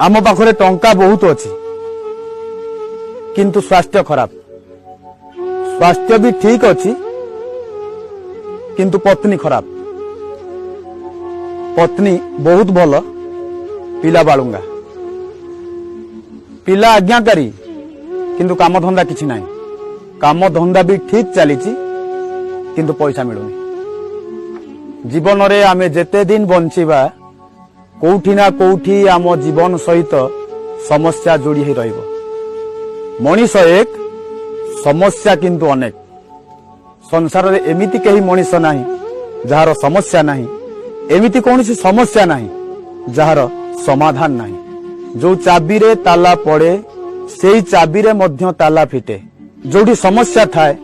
आम पाखरे टंका बहुत अच्छी किंतु स्वास्थ्य खराब। स्वास्थ्य भी ठीक अच्छी किंतु पत्नी खराब। पत्नी बहुत भल, पिला बालुंगा, पिला आज्ञाकारी किंतु काम धंदा किछि नाही। काम धंदा भी ठीक चली किंतु पैसा मिलुनी। जीवन रे आमे जेते दिन बंचिबा कोठी ना कोठी आम जीवन सहित समस्या जोड़ी ही रहिबो। मनीष एक समस्या किंतु अनेक। संसार रे एमिति कहीं मनीष नाही जार समस्या नाही, एमिति कौनसी समस्या नाही जार समाधान नाही। जो चाबी रे ताला पड़े सेई चाबी रे मध्य ताला फिटे। जोठी समस्या थाए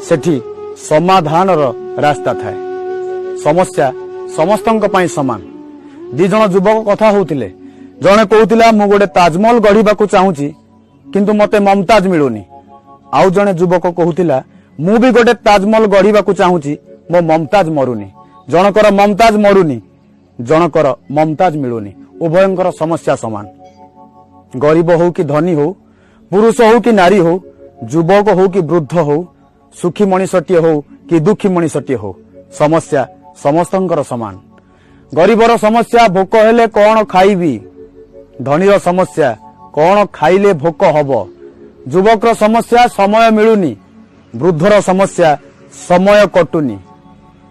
सेठी समाधान रो रास्ता थाए। समस्या समस्तंक पई समान। दी जण युवक कथा होउतिले, जणे कहउतिला मु गोटे ताजमहल गढ़िबाकू चाहूची किंतु मते ममताज मिलुनी। आउ जणे युवक कहउतिला मु भी गोटे ताजमहल गढ़िबाकू चाहूची, मो ममताज मरुनी। जनकर ममताज मरुनी, जनकर ममताज मिलुनी। उभयंकर समस्या समान। गरीब हो कि धनी हो, पुरुष हो कि नारी हो, युवक हो कि वृद्ध हो, सुखी मनीषटीए हो कि दुखी मनीषटीए हो, समस्या समस्तंकर समान। गरीबर समस्या भोक हेले कौन खाइबी, धनीर समस्या कौन खाइले भोक हबो। युवकर समस्या समय मिलुनी, वृद्धर समस्या समय कटुनी।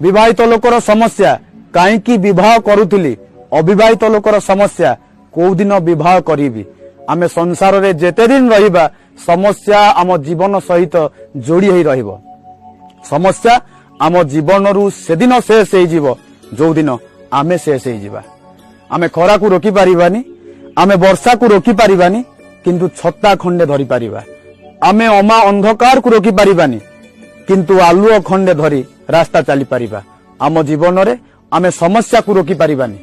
विवाहित लोकर समस्या काईकी विवाह करुथिली, अविवाहित लोकर समस्या को दिन विवाह करीबी। आमे संसार रे जेते दिन रहिबा समस्या आम जीवन सहित जोड़ी ही रहिबो। समस्या आम जीवन रु सेदिन शेष हो जीवो जो दिन आमे शेष हो जीवा। आमे खरा को रोकी पारिबानी, आमे वर्षा को रोकी पारिबानी किंतु छत्ता खंडे धरी पारिबा। आमे अमा अंधकार को रोकी पारिबानी किंतु आलुओ खंडे धरी रास्ता चली पारिबा। आम जीवन रे आमे समस्या को रोकी पारिबानी,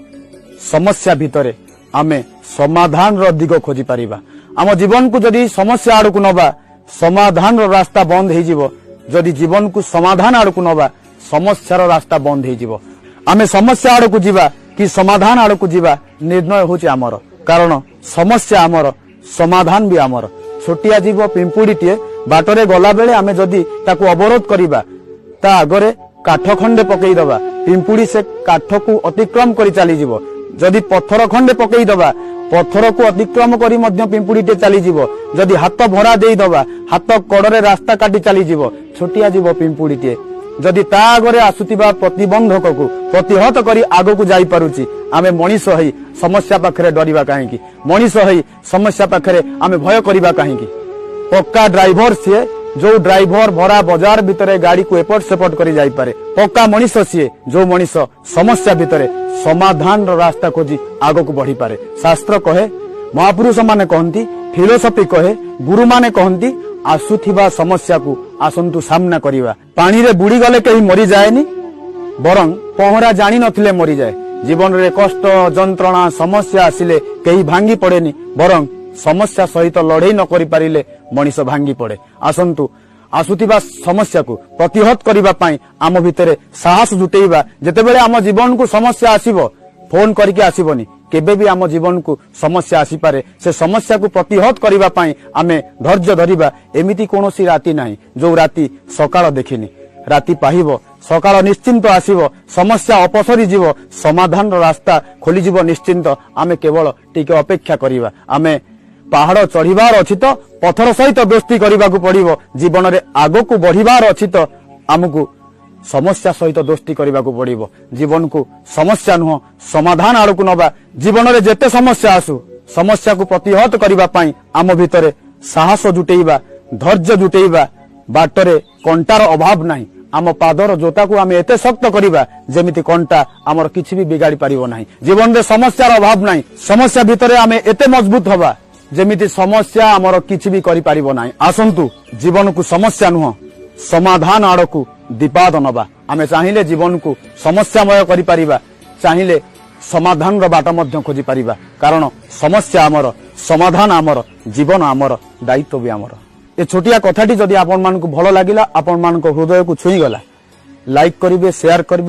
समस्या भितरे आमे समाधान रो दिग खोजी पारिबा। आम जीवन को जदि समस्या आड़ को नबा समाधान रो रास्ता बंद हो जीवो। जदि जीवन को समाधान आड़ को नबा समस्या रो रास्ता बंद हो जीवो। आमे समस्या आड़ को जीवा कि समाधान आड़ को जीवा निर्णय होची आमर। कारण समस्या आमर, समाधान भी आमर। छोटिया जीव पिंपुड़ीटीए बाटरे गला बेले आमे जदि ताकू अवरोध करिबा, ता आगरे काठ खंडे पकई दबा, पिंपुड़ी से काठ को अतिक्रम करी चली जीवो। जदि पत्थर खंडे पकई दबा, पत्थर को अतिक्रम करी मध्य पिंपुड़ीटे चली जीवो। जदि हाथ भरा देई दबा, हाथ कड़रे रास्ता काटी चली जीवो। छोटिया जीव पिंपुड़ीटे जदि ता आगरे आसुतिबा प्रतिबंधक को प्रतिहत करी आगो को जाई पारुची, आमे मनीष हई समस्या पाखरे डरिबा काहेकी? मनीष हई समस्या पाखरे आमे भय करिबा काहेकी? पक्का ड्राइवर सीए जो ड्राइवर भरा बाजार भितरे गाड़ी को एपट सेपट करी जाई पारे। पक्का मनीष सीए जो मनीष समस्या भितरे समाधान रो रास्ता खोजी आगो को बढ़ी पारे। शास्त्र कहे, महापुरुष माने कहंती, फिलोसफी कहे, गुरु माने कहंती, आसुथिबा समस्या को आसंतु सामना करिवा। पानी रे बुड़ी गले कहीं मरी जाएनी, बरं पहरा जानी नथिले मरी जाए। जीवन रे कष्ट जंत्रणा समस्या आसिले कहीं भांगी पड़ेनी, बरं समस्या सहित लड़ाई न करि पारिले मनीष भांगी पड़े। आसंतु आसुथिबा समस्या को प्रतिहत करिबा पई आम भितरे साहस जुटेइबा। जेतेबेले आम जीवन को समस्या आसीबो, फोन करके आसीबोनी, केबे भी आम जीवन को समस्या आसी पारे। से समस्या को प्रतिहत करिबा पई आमे धैर्य धरिबा। एमिति कोनोसी राति नाही जो राति सकाळ देखिनी। राति पाहिबो, सकाळ निश्चिंत आसीबो, समस्या अपसरी जीवो, समाधान रो रास्ता खोली जीवो निश्चिंत। आमे केवल टिके अपेक्षा करिबा। आमे पहाड़ चढ़ीबार अछि तो पत्थर सहित दोस्ती करबाकू पड़िबो। जीवन रे आगो को बढ़िबार अछि तो आमको समस्या सहित दोस्ती करबाकू पड़िबो। जीवन को समस्या नुह समाधान आड़ को नबा। जीवन रे जेते समस्या आसु समस्या को प्रतिहत करबा पई आम भितरे साहस जुटेइबा, धैर्य जुटेइबा। बाटरे कंटार अभाव नाही। आम पादर जोता को आमे एते शक्त करिबा जेमिति कंटा आमर किछि भी बिगाड़ी पारिबो नाही। जीवन रे समस्यार अभाव नाही। समस्या भितरे आमे एते मजबूत हबा जेमिति समस्या आमर किछि भी करि पारिबो नाही। आसंतु जीवन को समस्या नुह समाधान आड़ को दीपाद नबा। आमे चाहिले जीवन को समस्यामय करि पारिबा, चाहिले समाधान रो बाट मध्य खोजी पारिबा। कारण समस्या आमर, समाधान आमर, जीवन आमर, दायित्व भी आमर। ए छोटिया कथाटी जदि आपण मानकु भलो लागिला, आपण मानक हृदय को छुई गला, लाइक करिवे, शेयर करिवे।